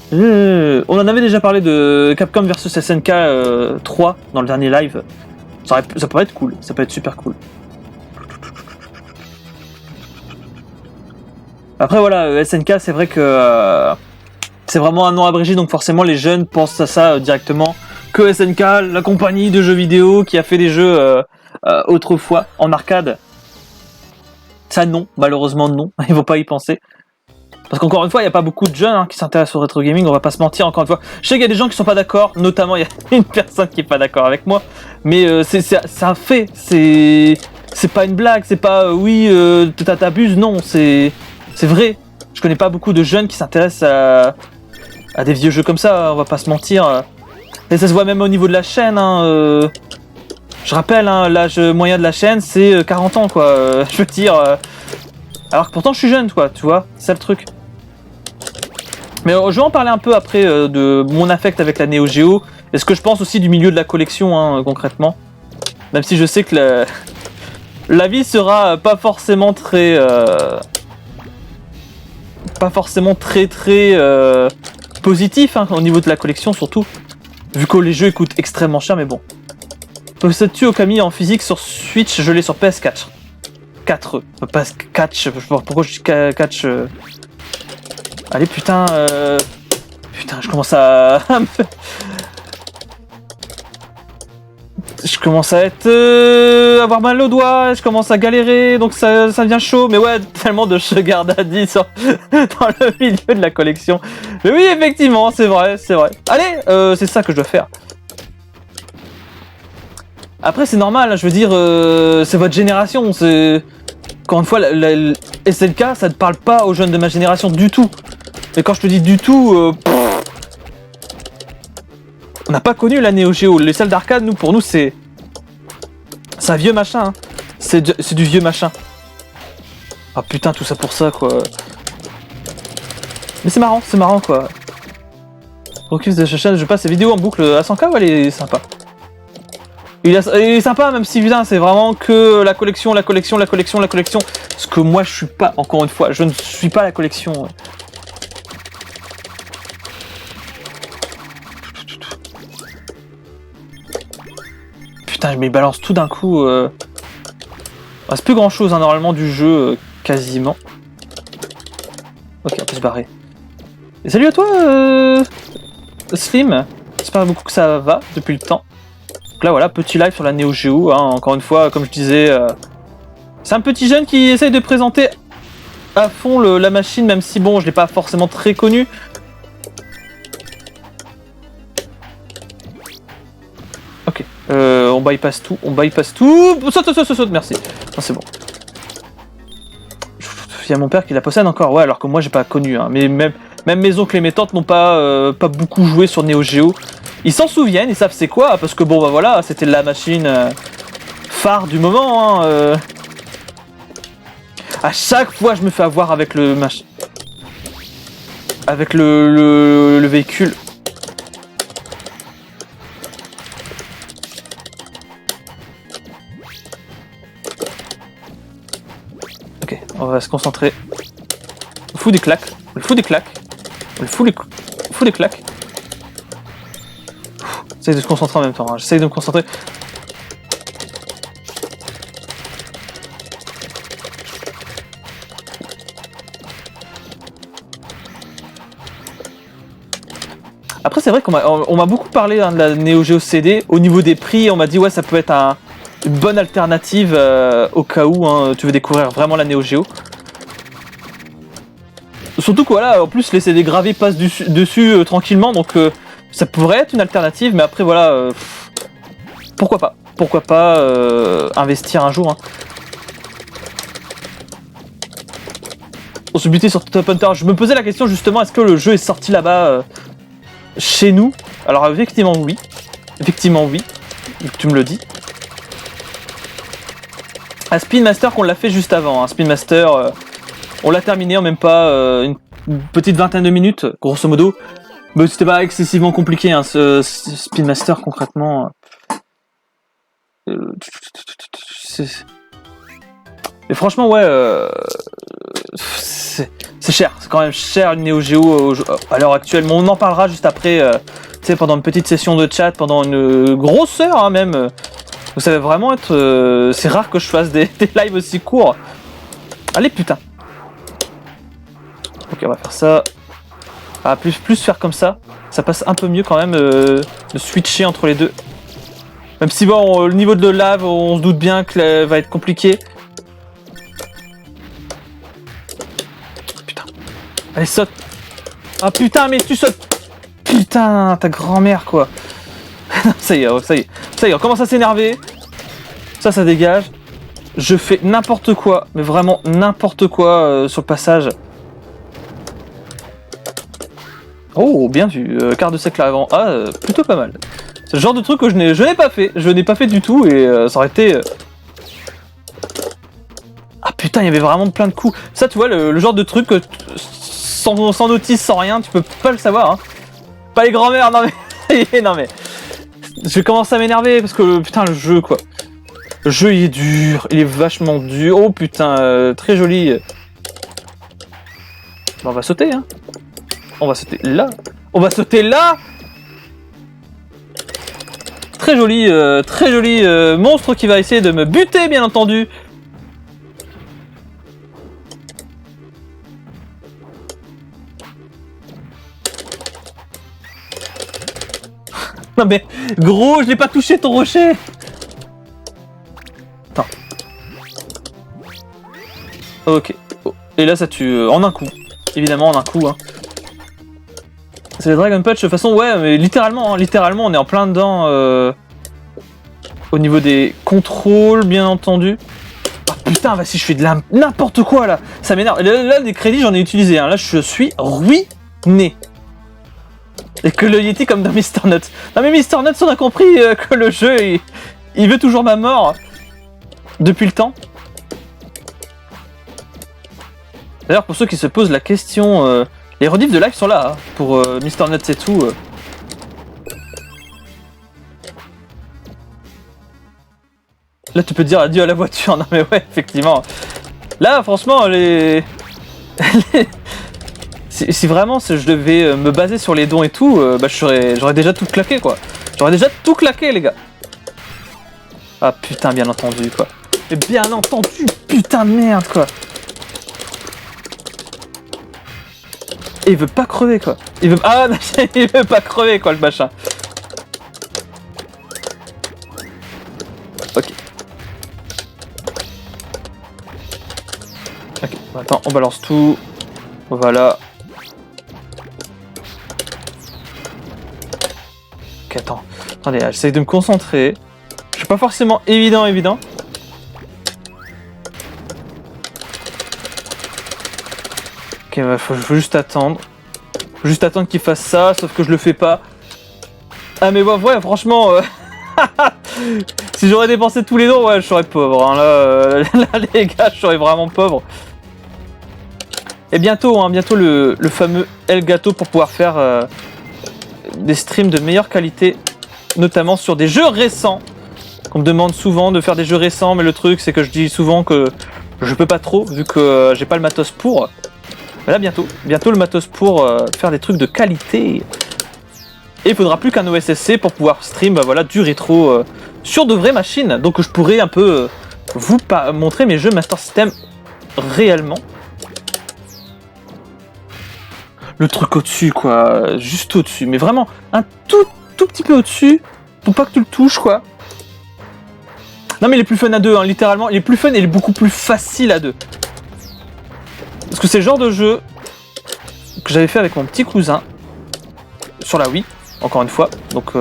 Speaker 1: On en avait déjà parlé de Capcom vs SNK 3 dans le dernier live. Ça peut être cool, ça peut être super cool. Après voilà, SNK c'est vrai que c'est vraiment un nom abrégé, donc forcément les jeunes pensent à ça directement. Que SNK, la compagnie de jeux vidéo qui a fait des jeux autrefois en arcade. Ça non, malheureusement non, ils vont pas y penser. Parce qu'encore une fois, il n'y a pas beaucoup de jeunes qui s'intéressent au rétro gaming, on va pas se mentir encore une fois. Je sais qu'il y a des gens qui sont pas d'accord, notamment il y a une personne qui est pas d'accord avec moi, mais c'est un fait, c'est pas une blague, c'est pas oui, t'abuses, non, c'est vrai. Je connais pas beaucoup de jeunes qui s'intéressent à des vieux jeux comme ça, on va pas se mentir. Et ça se voit même au niveau de la chaîne, hein, je rappelle, hein, l'âge moyen de la chaîne c'est 40 ans quoi, je veux dire. Alors que pourtant je suis jeune quoi, tu vois, c'est le truc. Mais je vais en parler un peu après de mon affect avec la Neo Geo, et ce que je pense aussi du milieu de la collection, hein, concrètement. Même si je sais que la vie sera pas forcément très... positif, hein, au niveau de la collection surtout. Vu que les jeux coûtent extrêmement cher, mais bon. Possèdes-tu Okami en physique sur Switch? Je l'ai sur PS4. 4. Pas catch, pourquoi je dis catch Allez putain, putain, je commence à... Je commence à être... avoir mal aux doigts, je commence à galérer, donc ça devient chaud. Mais ouais, tellement de Sugar Daddy dans le milieu de la collection. Mais oui, effectivement, c'est vrai, c'est vrai. Allez, c'est ça que je dois faire. Après, c'est normal, je veux dire, c'est votre génération, c'est... Encore une fois, la SLK, ça ne parle pas aux jeunes de ma génération du tout. Et quand je te dis du tout, on n'a pas connu la Neo Geo. Les salles d'arcade, pour nous, c'est un vieux machin. Hein. C'est du vieux machin. Ah putain, tout ça pour ça, quoi. Mais c'est marrant, quoi. Focus de chaîne, je passe ces vidéos en boucle à 100K, ouais, elle est sympa. Il est sympa, même si putain, c'est vraiment que la collection. Ce que moi, je suis pas, encore une fois, je ne suis pas la collection. Putain, je me balance tout d'un coup. Ah, c'est plus grand chose, hein, normalement, du jeu, quasiment. Ok, on peut se barrer. Et salut à toi, Slim. J'espère beaucoup que ça va depuis le temps. Donc là, voilà, petit live sur la Neo Geo. Hein, encore une fois, comme je disais, c'est un petit jeune qui essaye de présenter à fond la machine, même si, bon, je l'ai pas forcément très connu. Ok, on bypass tout, Saute, merci. Non, c'est bon. Il y a mon père qui la possède encore, ouais, alors que moi j'ai pas connu, hein. Mais même mes oncles et mes tantes n'ont pas beaucoup joué sur Neo Geo. Ils s'en souviennent, ils savent c'est quoi, parce que bon bah voilà, c'était la machine phare du moment, hein. À chaque fois je me fais avoir avec le machin. Avec le véhicule. Ok, on va se concentrer. On fout des claques. On le fout des claques. On le fout des claques. J'essaye de se concentrer en même temps. Hein. J'essaye de me concentrer. Après, c'est vrai qu'on m'a beaucoup parlé, hein, de la Neo Geo CD. Au niveau des prix, on m'a dit ouais, ça peut être une bonne alternative au cas où, hein, tu veux découvrir vraiment la Neo Geo. Surtout que voilà, en plus les CD gravés passent dessus tranquillement, donc ça pourrait être une alternative, mais après voilà, pourquoi pas investir un jour. Hein. On se butait sur Top Hunter. Je me posais la question justement, est-ce que le jeu est sorti là-bas chez nous? Alors effectivement oui, tu me le dis. À Spin Master qu'on l'a fait juste avant, hein. Spin Master, on l'a terminé en même pas une petite vingtaine de minutes, grosso modo. Mais c'était pas excessivement compliqué, hein, ce Spin Master concrètement. Mais franchement ouais, c'est cher, c'est quand même cher une Neo Geo à l'heure actuelle. Mais on en parlera juste après, tu sais, pendant une petite session de chat, pendant une grosse heure, hein, même. Ça va vraiment être... c'est rare que je fasse des lives aussi courts. Allez, putain. Ok, on va faire ça. Ah, plus faire comme ça. Ça passe un peu mieux quand même de switcher entre les deux. Même si bon, le niveau de lave, on se doute bien que va être compliqué. Putain. Allez, saute. Ah putain, mais tu sautes. Putain, ta grand-mère, quoi. ça y est, on commence à s'énerver. Ça dégage. Je fais n'importe quoi, mais vraiment n'importe quoi sur le passage. Oh, bien vu. Quart de siècle avant. Ah, plutôt pas mal. C'est le genre de truc que je n'ai pas fait. Je n'ai pas fait du tout et ça aurait été... Ah putain, il y avait vraiment plein de coups. Ça, tu vois, le genre de truc que sans notice, sans rien, tu peux pas le savoir. Hein. Pas les grands-mères, non mais... non mais... Je commence à m'énerver parce que, putain, le jeu, quoi. Le jeu, il est dur. Il est vachement dur. Oh putain, très joli. Bon, on va sauter, hein. On va sauter là. On va sauter là. Très joli monstre qui va essayer de me buter, bien entendu. Non mais, gros, je l'ai pas touché ton rocher. Ok. Oh. Et là, ça tue en un coup. Évidemment, en un coup. Hein. C'est le Dragon Punch. De toute façon, ouais, mais littéralement, hein, littéralement, on est en plein dedans. Au niveau des contrôles, bien entendu. Oh, putain, vas-y, je fais de la n'importe quoi là. Ça m'énerve. Là, des crédits, j'en ai utilisé. Hein. Là, je suis ruiné. Et que le Yeti comme dans Mr. Nuts. Non mais Mr. Nuts, on a compris que le jeu, il veut toujours ma mort. Depuis le temps. D'ailleurs, pour ceux qui se posent la question, les rediffs de live sont là, hein, pour Mr. Nuts et tout. Là, tu peux dire adieu à la voiture. Non mais ouais, effectivement. Là, franchement, si vraiment je devais me baser sur les dons et tout, bah j'aurais déjà tout claqué quoi. J'aurais déjà tout claqué les gars. Ah putain, bien entendu quoi. Et bien entendu, putain de merde quoi. Et il veut pas crever quoi. Il veut... Ah il veut pas crever quoi le machin. Ok. Ok, attends, on balance tout. Voilà. Ok, attendez, j'essaie de me concentrer. Je suis pas forcément évident. Ok, bah, faut juste attendre. Faut juste attendre qu'il fasse ça, sauf que je le fais pas. Ah mais ouais, franchement, si j'aurais dépensé tous les dons, ouais, je serais pauvre. Hein. Là, les gars, je serais vraiment pauvre. Et bientôt, hein, bientôt le fameux Elgato pour pouvoir faire des streams de meilleure qualité, notamment sur des jeux récents. On me demande souvent de faire des jeux récents, mais le truc c'est que je dis souvent que je peux pas trop, vu que j'ai pas le matos pour. Mais là bientôt le matos pour faire des trucs de qualité. Et il faudra plus qu'un OSSC pour pouvoir stream voilà, du rétro sur de vraies machines. Donc je pourrais un peu vous montrer mes jeux Master System réellement. Le truc au-dessus quoi, juste au-dessus, mais vraiment un tout petit peu au-dessus pour pas que tu le touches quoi. Non mais il est plus fun à deux, hein, littéralement, il est plus fun et il est beaucoup plus facile à deux. Parce que c'est le genre de jeu que j'avais fait avec mon petit cousin sur la Wii, encore une fois, donc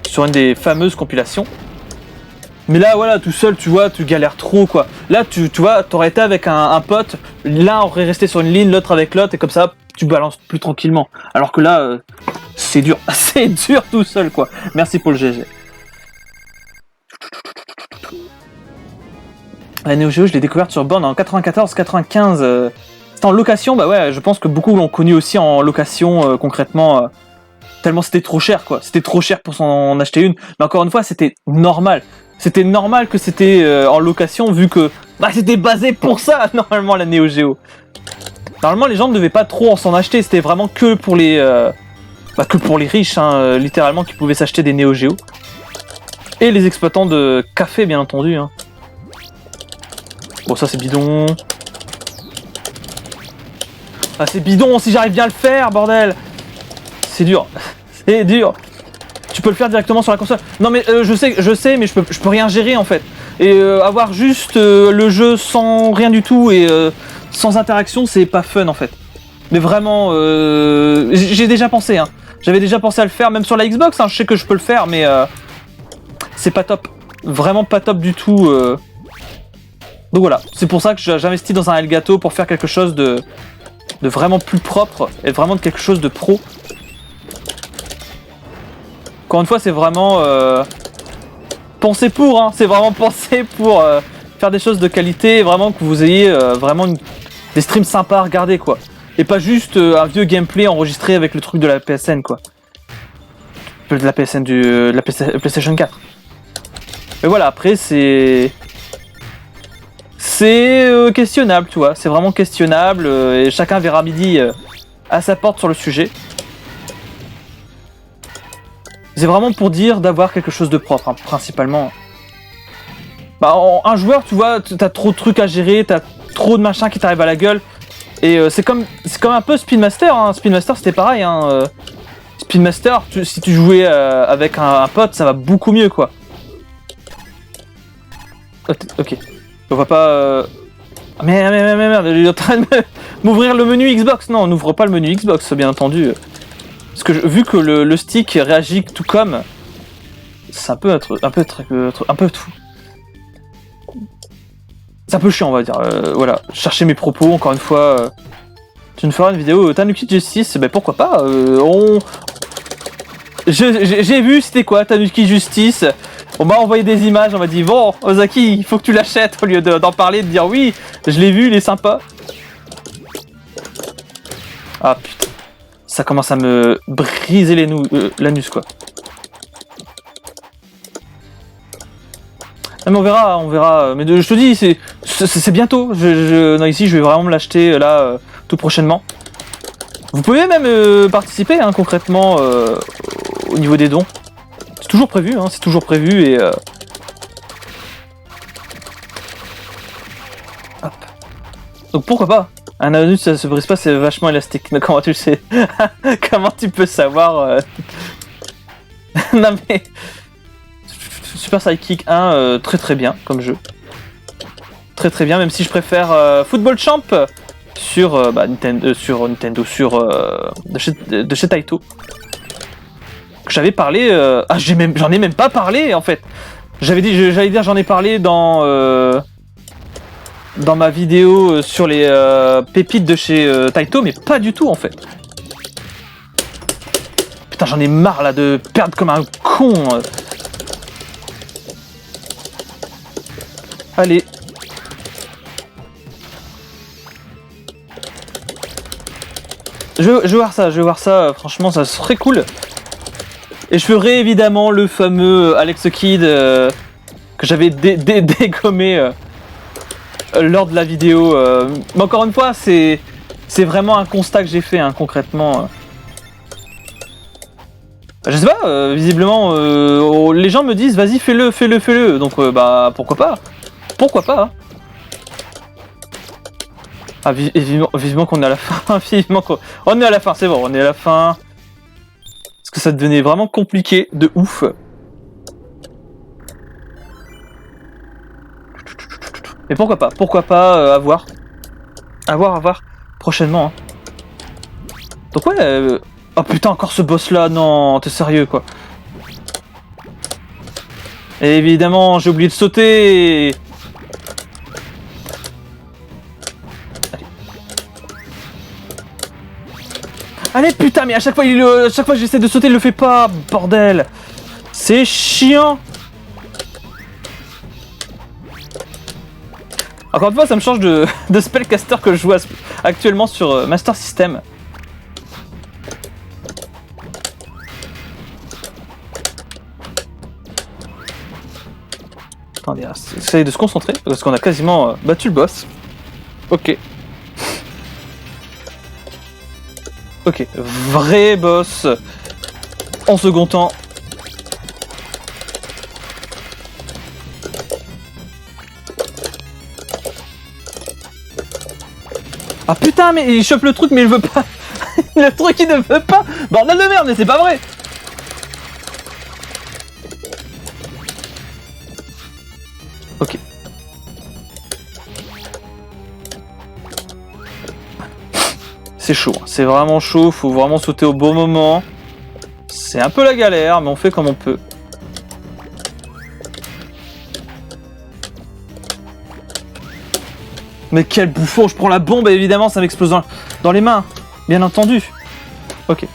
Speaker 1: sur une des fameuses compilations. Mais là voilà, tout seul tu vois, tu galères trop quoi. Là tu vois, t'aurais été avec un pote, l'un aurait resté sur une ligne, l'autre avec l'autre et comme ça tu balances plus tranquillement. Alors que là, c'est dur, c'est dur tout seul quoi. Merci pour le GG. La Neo Geo, je l'ai découverte sur borne en 94-95. C'était en location, bah ouais, je pense que beaucoup l'ont connu aussi en location concrètement. Tellement c'était trop cher quoi. C'était trop cher pour s'en acheter une. Mais encore une fois, c'était normal. C'était normal que c'était en location vu que bah, c'était basé pour ça normalement la Neo Geo. Normalement les gens ne devaient pas trop s'en acheter. C'était vraiment que pour les riches, hein, littéralement, qui pouvaient s'acheter des Neo Geo. Et les exploitants de café bien entendu. Hein. Bon ça c'est bidon. Ah c'est bidon si j'arrive bien à le faire bordel. C'est dur. C'est dur. Tu peux le faire directement sur la console. Non mais je sais mais je peux rien gérer en fait. Et avoir juste le jeu sans rien du tout et sans interaction c'est pas fun en fait. Mais vraiment j'ai déjà pensé hein. J'avais déjà pensé à le faire même sur la Xbox hein. Je sais que je peux le faire mais c'est pas top. Vraiment pas top du tout. Donc voilà, c'est pour ça que j'investis dans un Elgato pour faire quelque chose de vraiment plus propre et vraiment de quelque chose de pro. Encore une fois, c'est vraiment pensé pour, hein, c'est vraiment pensé pour faire des choses de qualité, vraiment que vous ayez vraiment des streams sympas à regarder quoi. Et pas juste un vieux gameplay enregistré avec le truc de la PSN quoi. De la PSN de la PlayStation 4. Mais voilà, après c'est questionnable, tu vois, c'est vraiment questionnable et chacun verra midi à sa porte sur le sujet. C'est vraiment pour dire d'avoir quelque chose de propre, hein, principalement. Bah, un joueur, tu vois, t'as trop de trucs à gérer, t'as trop de machins qui t'arrivent à la gueule. Et c'est comme un peu Spin Master, hein. Spin Master c'était pareil, hein. Spin Master, si tu jouais avec un pote, ça va beaucoup mieux, quoi. Ok. On va pas... Merde, il est en train de m'ouvrir le menu Xbox. Non, on n'ouvre pas le menu Xbox, bien entendu. Parce que vu que le stick réagit tout comme, c'est un peu fou. C'est un peu chiant, on va dire. Voilà, chercher mes propos, encore une fois. Tu me feras une vidéo Tanuki Justice, ben pourquoi pas. J'ai vu c'était quoi Tanuki Justice. On m'a envoyé des images, on m'a dit bon Ozaki, il faut que tu l'achètes au lieu d'en parler, de dire oui, je l'ai vu, il est sympa. Ah putain, ça commence à me briser l'anus quoi. Ah, mais on verra. Mais je te dis, c'est bientôt. Non, ici, je vais vraiment me l'acheter là tout prochainement. Vous pouvez même participer hein, concrètement au niveau des dons. C'est toujours prévu, hein, c'est toujours prévu et. Hop. Donc pourquoi pas? Un anus ça se brise pas, c'est vachement élastique. Mais comment tu le sais? Comment tu peux savoir Non mais. Super Sidekick 1, très bien comme jeu. Très bien, même si je préfère Football Champ sur Nintendo, de chez Taito. J'avais parlé, j'en ai même pas parlé en fait. J'allais dire j'en ai parlé dans ma vidéo sur les pépites de chez Taito, mais pas du tout en fait. Putain, j'en ai marre là de perdre comme un con. Allez. Je vais voir ça, franchement ça serait cool. Et je ferai évidemment le fameux Alex Kidd que j'avais dégommé lors de la vidéo. Mais encore une fois, c'est vraiment un constat que j'ai fait hein, concrètement. Je sais pas, visiblement les gens me disent vas-y fais-le. Donc pourquoi pas. Pourquoi pas hein. Ah vivement qu'on est à la fin, vivement qu'on... On est à la fin, c'est bon, on est à la fin. Parce que ça devenait vraiment compliqué, de ouf. Mais pourquoi pas à voir. À voir, prochainement. Hein. Donc ouais, oh putain, encore ce boss là, non, t'es sérieux quoi. Et évidemment, j'ai oublié de sauter. Allez putain, mais à chaque fois que j'essaie de sauter, il le fait pas, bordel. C'est chiant. Encore une fois, ça me change de spellcaster que je joue actuellement sur Master System. Attendez, essayez de se concentrer, parce qu'on a quasiment battu le boss. Ok. Ok, vrai boss en second temps. Ah putain, mais il chope le truc, mais il veut pas. Le truc il ne veut pas. Bordel de merde, mais c'est pas vrai. Ok. C'est chaud, c'est vraiment chaud, faut vraiment sauter au bon moment. C'est un peu la galère, mais on fait comme on peut. Mais quel bouffon, je prends la bombe et évidemment ça m'explose dans les mains, bien entendu. Ok.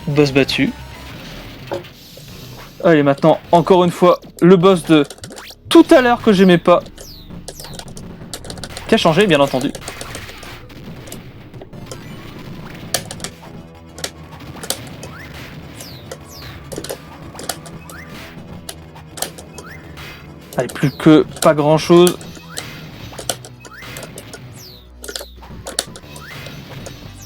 Speaker 1: Boss battu. Allez, maintenant, encore une fois, le boss de tout à l'heure que j'aimais pas. Qui a changé, bien entendu. Allez, plus que pas grand chose.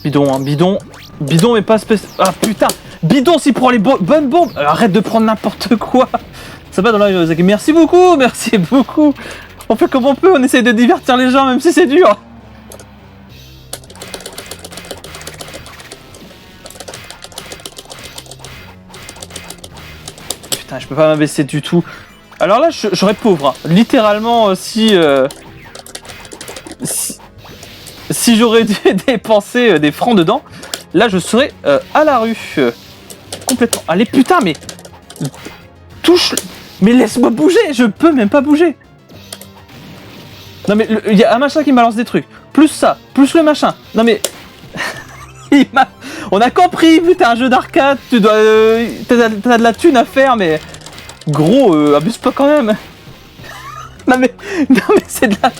Speaker 1: Bidon, hein, bidon. Bidon, mais pas spécial. Ah putain, bidon s'il prend les bonnes bombes. Arrête de prendre n'importe quoi. Ça va dans la vie. Merci beaucoup. On fait comme on peut, on essaye de divertir les gens, même si c'est dur. Putain, je peux pas m'abaisser du tout. Alors là, je serais pauvre. Hein. Littéralement, si si j'aurais dû dépenser des francs dedans, là je serais à la rue. Complètement. Allez, putain, mais... Touche... Mais laisse-moi bouger, je peux même pas bouger. Non mais, il y a un machin qui me balance des trucs. Plus ça, plus le machin. Non mais... On a compris, vu t'es un jeu d'arcade, tu dois... T'as de la thune à faire, mais... Gros, abuse pas quand même. Non mais c'est de la...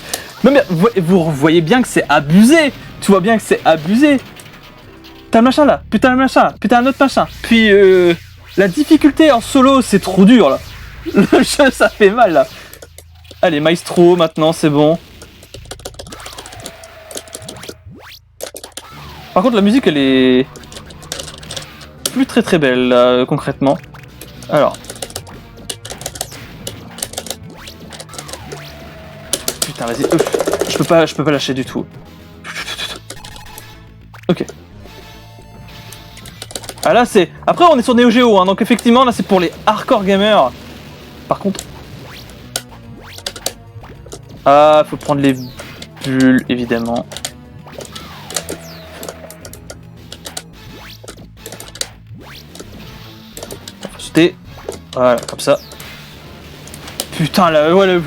Speaker 1: Non mais vous voyez bien que c'est abusé. Tu vois bien que c'est abusé. T'as le machin là, putain le machin, putain un autre machin. Puis la difficulté en solo c'est trop dur là. Le jeu ça fait mal là. Allez Maestro maintenant c'est bon. Par contre la musique elle est plus très belle là, concrètement. Alors. Putain vas-y, je peux pas lâcher du tout. Ok. Ah là c'est... Après on est sur Neo Geo, hein, donc effectivement là c'est pour les hardcore gamers. Par contre... Ah, faut prendre les bulles, évidemment. Faut sauter. Voilà, comme ça. Putain là, ouais le...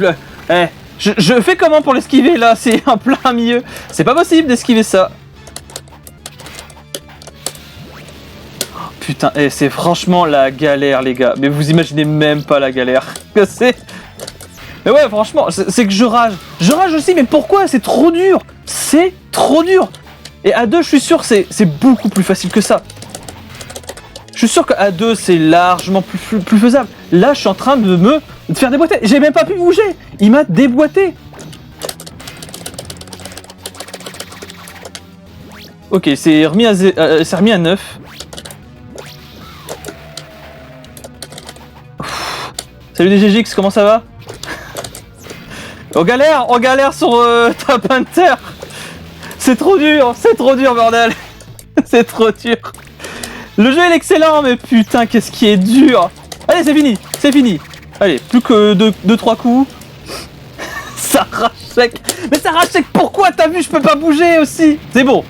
Speaker 1: Eh, je fais comment pour l'esquiver là? C'est en plein milieu. C'est pas possible d'esquiver ça. Putain, eh, c'est franchement la galère les gars. Mais vous imaginez même pas la galère que c'est. Mais ouais franchement, c'est que je rage. Je rage aussi, mais pourquoi? C'est trop dur. C'est trop dur. Et à deux je suis sûr que c'est beaucoup plus facile que ça. Je suis sûr qu'à deux c'est largement plus faisable. Là je suis en train de faire déboîter. J'ai même pas pu bouger. Il m'a déboîté. Ok, c'est remis à 9. Salut DGX, comment ça va? On galère sur Top Hunter. C'est trop dur bordel. C'est trop dur. Le jeu est excellent, mais putain qu'est-ce qui est dur. Allez c'est fini. Allez, plus que 2-3 coups. Ça rage sec. Mais ça rage sec pourquoi? T'as vu, je peux pas bouger aussi. C'est bon.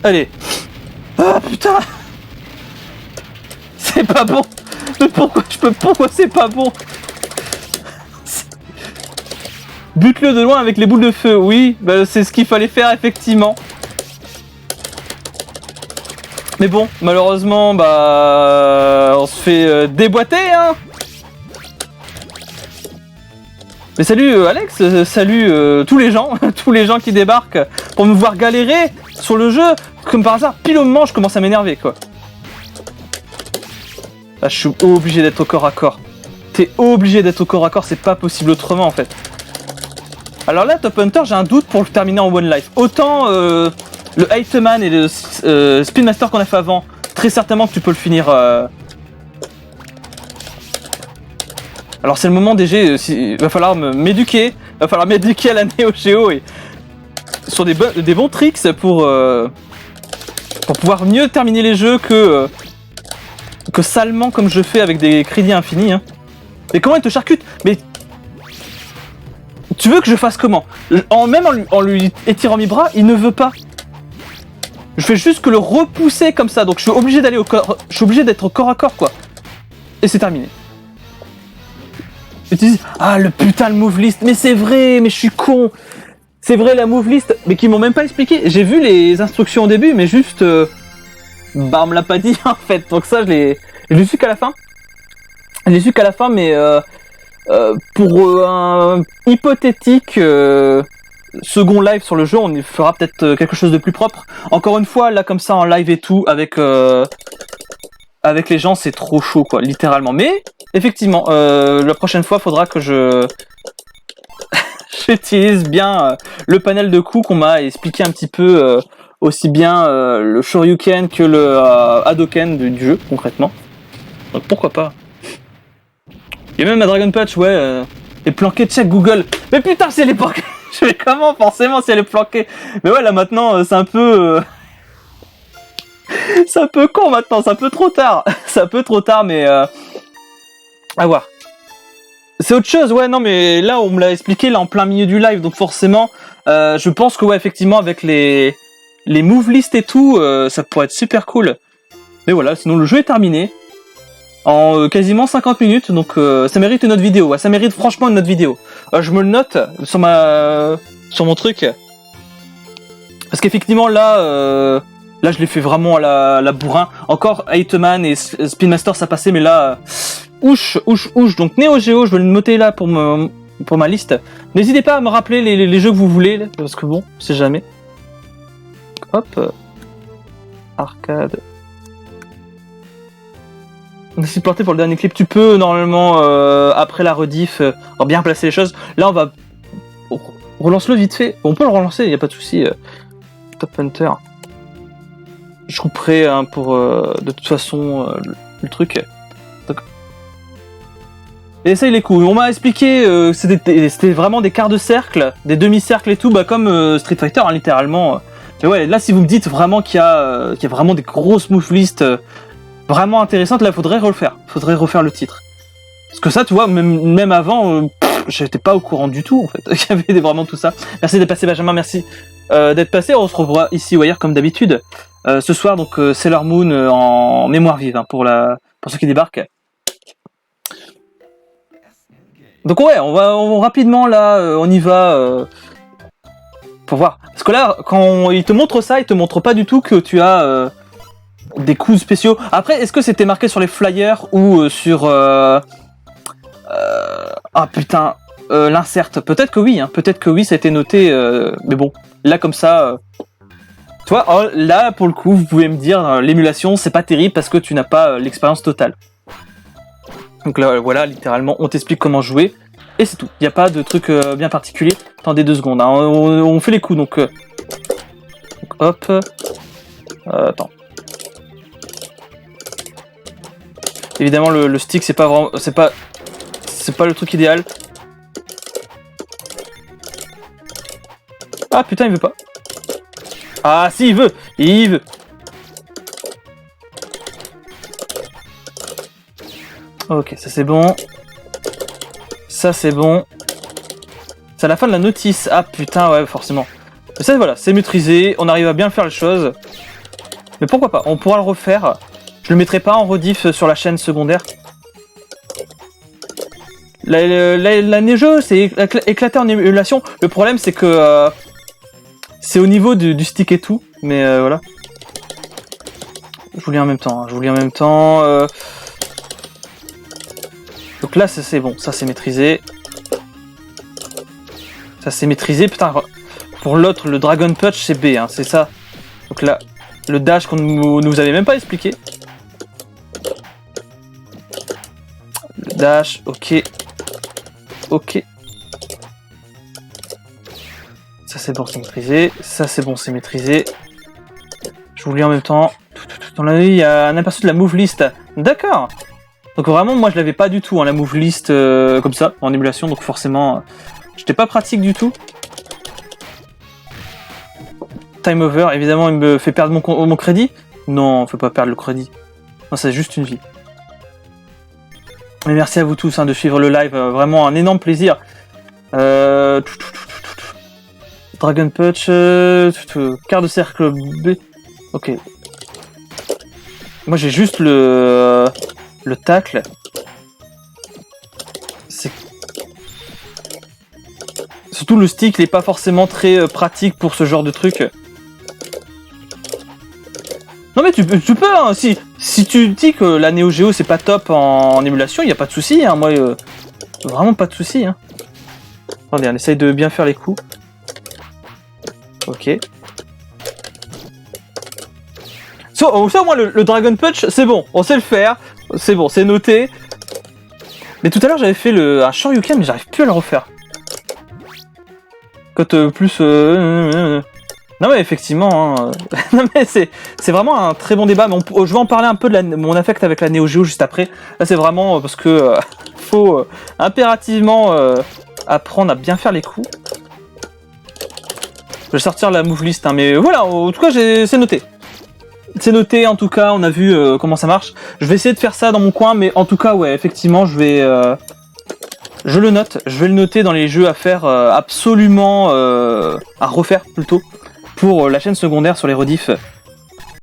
Speaker 1: Allez. Ah putain. C'est pas bon. Mais pourquoi c'est pas bon? Bute-le de loin avec les boules de feu, oui, bah, c'est ce qu'il fallait faire effectivement. Mais bon, malheureusement, bah, on se fait déboîter, hein. Mais salut Alex, salut tous les gens, tous les gens qui débarquent pour me voir galérer sur le jeu. Comme par hasard, pile au moment, je commence à m'énerver, quoi. Là, je suis obligé d'être au corps à corps. T'es obligé d'être au corps à corps, c'est pas possible autrement en fait. Alors là, Top Hunter, j'ai un doute pour le terminer en One Life. Autant le Eightman et le Spin Master qu'on a fait avant, très certainement que tu peux le finir. Alors c'est le moment DG, il va falloir m'éduquer. Il va falloir m'éduquer à la Neo Geo et sur des bons tricks pour pouvoir mieux terminer les jeux que salement comme je fais avec des crédits infinis. Hein. Mais comment il te charcute? Mais tu veux que je fasse comment? Même en lui étirant mes bras, il ne veut pas. Je fais juste que le repousser comme ça, donc je suis obligé d'aller au corps, je suis obligé d'être au corps à corps quoi. Et c'est terminé. Et tu dis, ah le putain le move list, mais c'est vrai, mais je suis con. C'est vrai la move list, mais qu'ils m'ont même pas expliqué. J'ai vu les instructions au début, mais juste, bah on me l'a pas dit en fait. Donc ça je l'ai su qu'à la fin. Je l'ai su qu'à la fin, mais pour un hypothétique second live sur le jeu, on fera peut-être quelque chose de plus propre. Encore une fois, là comme ça en live et tout, avec les gens, c'est trop chaud quoi, littéralement. Mais effectivement, la prochaine fois, faudra que j'utilise bien le panel de coups qu'on m'a expliqué un petit peu, aussi bien le Shoryuken que le Hadoken du jeu concrètement. Donc pourquoi pas. Il y a même ma Dragon Punch, ouais, est planquée, check Google. Mais putain, si elle est planquée, je fais comment forcément si elle est planquée? Mais ouais, là maintenant, c'est un peu... c'est un peu con maintenant, c'est un peu trop tard. C'est un peu trop tard, mais... à voir. C'est autre chose, ouais, non, mais là, on me l'a expliqué, là, en plein milieu du live, donc forcément, Je pense que ouais, effectivement, avec les move list et tout, ça pourrait être super cool. Mais voilà, sinon le jeu est terminé en quasiment 50 minutes, donc ça mérite une autre vidéo. Ouais, ça mérite franchement une autre vidéo. Je me le note sur mon truc, parce qu'effectivement là je l'ai fait vraiment à la bourrin. Encore 8man et Spin Master ça passait, mais là ouch. Donc Neo Geo, je vais le noter là pour ma liste. N'hésitez pas à me rappeler les jeux que vous voulez, parce que bon, on sait jamais. Hop, arcade. On s'est planté pour le dernier clip. Tu peux normalement après la rediff bien placer les choses. Là on va relance-le vite fait. On peut le relancer, il y a pas de souci. Top Hunter. Je couperai pour de toute façon le truc. Donc... Et essaye les coups. On m'a expliqué c'était vraiment des quarts de cercle, des demi-cercles et tout, comme Street Fighter littéralement. Mais ouais, là si vous me dites vraiment qu'il y a vraiment des grosses move lists vraiment intéressantes, là faudrait refaire le titre. Parce que ça, tu vois, même avant, j'étais pas au courant du tout en fait. Il y avait vraiment tout ça. Merci d'être passé Benjamin, merci d'être passé. On se revoit ici ou ailleurs comme d'habitude. Ce soir donc Sailor Moon en mémoire vive pour ceux qui débarquent. Donc ouais, on va rapidement là, on y va pour voir. Parce que là, quand il te montre ça, il te montre pas du tout que tu as des coups spéciaux. Après, est-ce que c'était marqué sur les flyers ou sur l'insert? Peut-être que oui, ça a été noté. Mais bon, là comme ça. Tu vois, là, pour le coup, vous pouvez me dire, l'émulation, c'est pas terrible parce que tu n'as pas l'expérience totale. Donc là, voilà, littéralement, on t'explique comment jouer, et c'est tout. Il n'y a pas de truc bien particulier. Attendez 2 secondes, hein, on fait les coups, donc hop. Attends. Évidemment, le stick, c'est pas vraiment... C'est pas le truc idéal. Ah, putain, il veut pas. Ah si, il veut. Ok, ça c'est bon. C'est à la fin de la notice. Ah putain, ouais, forcément. Mais ça, voilà, c'est maîtrisé. On arrive à bien faire les choses. Mais pourquoi pas, on pourra le refaire. Je le mettrai pas en rediff sur la chaîne secondaire. La Neo, c'est éclaté en émulation. Le problème, c'est que... c'est au niveau du stick et tout, mais voilà. Je vous lis en même temps. Donc là, c'est bon, ça c'est maîtrisé. Putain. Pour l'autre, le Dragon Punch, c'est B, c'est ça. Donc là, le dash qu'on ne vous avait même pas expliqué. Le dash, ok. Ça c'est bon, c'est maîtrisé. Je vous lis en même temps. Dans la vie, il y a un aperçu de la move list. D'accord. Donc vraiment, moi je l'avais pas du tout, la move list comme ça, en émulation, donc forcément, j'étais pas pratique du tout. Time over, évidemment, il me fait perdre mon crédit. Non, on fait pas perdre le crédit. Non, c'est juste une vie. Mais merci à vous tous de suivre le live, vraiment un énorme plaisir. Dragon Punch, quart de cercle B. Ok. Moi j'ai juste le tacle. Surtout le stick, il est pas forcément très pratique pour ce genre de truc. Non mais tu peux hein, si tu dis que la Neo Geo c'est pas top en émulation, il y a pas de souci, moi vraiment pas de souci. Attendez, on essaye de bien faire les coups. Ok. Ça au moins le Dragon Punch, c'est bon, on sait le faire, c'est bon, c'est noté. Mais tout à l'heure j'avais fait un Shoryuken, mais j'arrive plus à le refaire. Quand plus... Non mais effectivement, non mais c'est vraiment un très bon débat, mais je vais en parler un peu de mon affect avec la Neo Geo juste après. Là c'est vraiment parce que faut impérativement apprendre à bien faire les coups. Je vais sortir la move list, mais voilà, en tout cas c'est noté. C'est noté, en tout cas, on a vu comment ça marche. Je vais essayer de faire ça dans mon coin, mais en tout cas, ouais, effectivement, je vais Je le note, je vais le noter dans les jeux à faire absolument, à refaire plutôt, pour la chaîne secondaire sur les rediffs